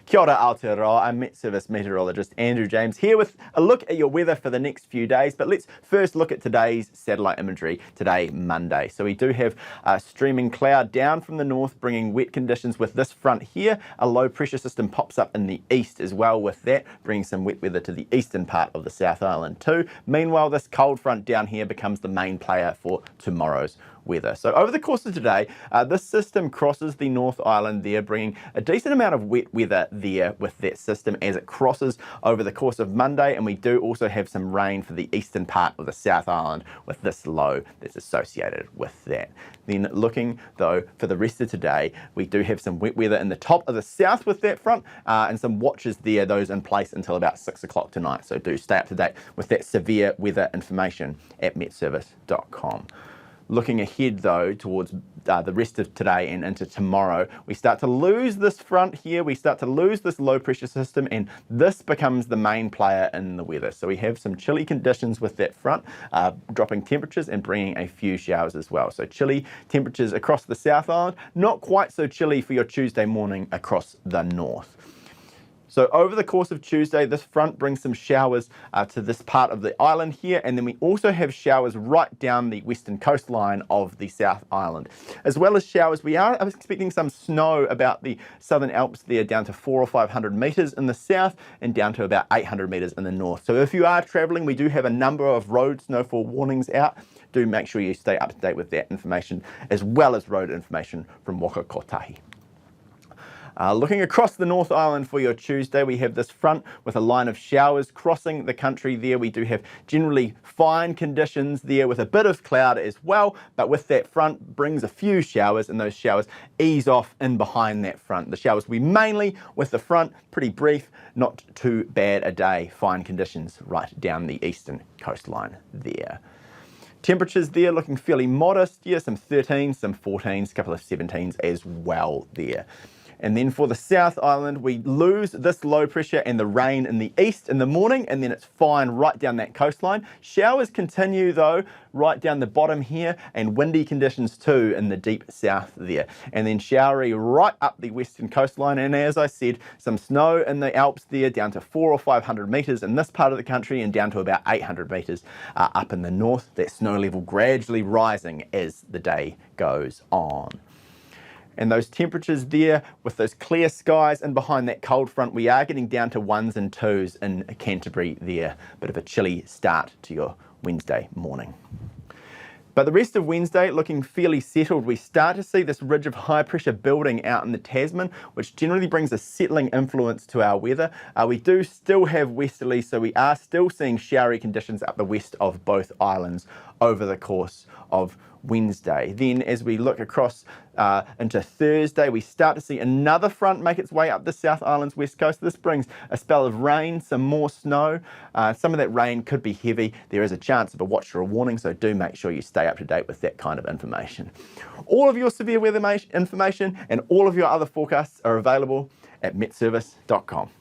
Kia ora Aotearoa, I'm Met Service meteorologist Andrew James here with a look at your weather for the next few days. But let's first look at today's satellite imagery, today Monday. So we do have a streaming cloud down from the north bringing wet conditions with this front here. A low pressure system pops up in the east as well with that, bringing some wet weather to the eastern part of the South Island too. Meanwhile, this cold front down here becomes the main player for tomorrow's weather. So over the course of today, this system crosses the North Island there, bringing a decent amount of wet weather there with that system as it crosses over the course of Monday, and we do also have some rain for the eastern part of the South Island with this low that's associated with that. Then looking though for the rest of today, we do have some wet weather in the top of the south with that front and some watches there, those in place until about 6 o'clock tonight. So do stay up to date with that severe weather information at metservice.com. Looking ahead though towards the rest of today and into tomorrow, we start to lose this front here, we start to lose this low pressure system, and this becomes the main player in the weather. So we have some chilly conditions with that front, dropping temperatures and bringing a few showers as well. So chilly temperatures across the South Island, not quite so chilly for your Tuesday morning across the north. So over the course of Tuesday, this front brings some showers to this part of the island here, and then we also have showers right down the western coastline of the South Island. As well as showers, I was expecting some snow about the Southern Alps there, down to 400 or 500 metres in the south and down to about 800 metres in the north. So if you are travelling, we do have a number of road snowfall warnings out. Do make sure you stay up to date with that information, as well as road information from Waka Kotahi. Looking across the North Island for your Tuesday, we have this front with a line of showers crossing the country there. We do have generally fine conditions there with a bit of cloud as well, but with that front brings a few showers, and those showers ease off in behind that front. The showers will be mainly with the front, pretty brief, not too bad a day. Fine conditions right down the eastern coastline there. Temperatures there looking fairly modest, yeah, some 13s, some 14s, a couple of 17s as well there. And then for the South Island, we lose this low pressure and the rain in the east in the morning, and then it's fine right down that coastline. Showers continue though, right down the bottom here, and windy conditions too in the deep south there. And then showery right up the western coastline, and as I said, some snow in the Alps there, down to 400 or 500 metres in this part of the country, and down to about 800 metres up in the north. That snow level gradually rising as the day goes on. And those temperatures there with those clear skies and behind that cold front, we are getting down to 1s and 2s in Canterbury there. Bit of a chilly start to your Wednesday morning. But the rest of Wednesday looking fairly settled. We start to see this ridge of high pressure building out in the Tasman, which generally brings a settling influence to our weather. We do still have westerlies, so we are still seeing showery conditions up the west of both islands over the course of Wednesday. Then as we look across into Thursday, we start to see another front make its way up the South Island's west coast. This brings a spell of rain, some more snow. Some of that rain could be heavy. There is a chance of a watch or a warning, so do make sure you stay up to date with that kind of information. All of your severe weather information and all of your other forecasts are available at metservice.com.